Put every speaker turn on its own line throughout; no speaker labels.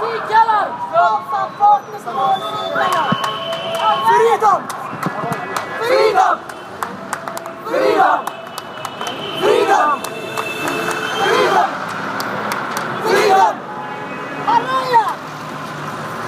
Morsi killer! Don't support Mr. Morsi killer! Freedom! Freedom! Freedom! Freedom! Freedom! Freedom! حرية!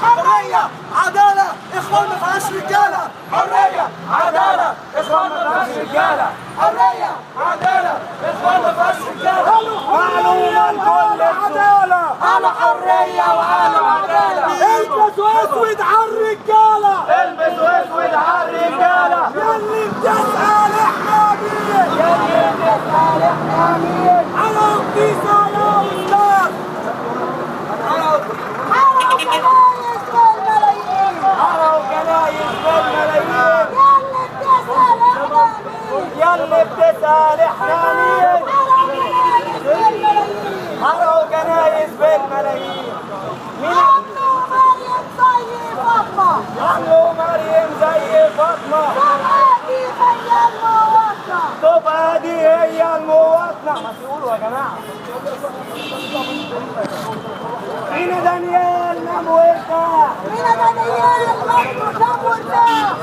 حرية! عدالة! إخوان ما فيهاش رجالة! حرية! عدالة! إخوان ما فيهاش رجالة! حرية! عدالة! إخوان ما فيهاش رجالة! معلومة الكل عدالة! على حرية وعلى عدالة! البسوا أسود على الرجالة! البسوا أسود على الرجالة! يلي بتسأل إحنا مين؟ يلي بتسأل إحنا مين؟ على الكيسة يا أستاذ! حرقوا كنايس بالملايين! حرقوا كنايس بالملايين! يلي بتسأل إحنا مين؟ يلي بتسأل إحنا مين؟ حرقوا كنايس بالملايين! عملوا مريم زي فاطمة! عملوا مريم زي فاطمة! تبقى دي هي المواطنة! ما تقولوا يا جماعة! فينا دانيال نام وارتاح! فينا دانيال نام وارتاح!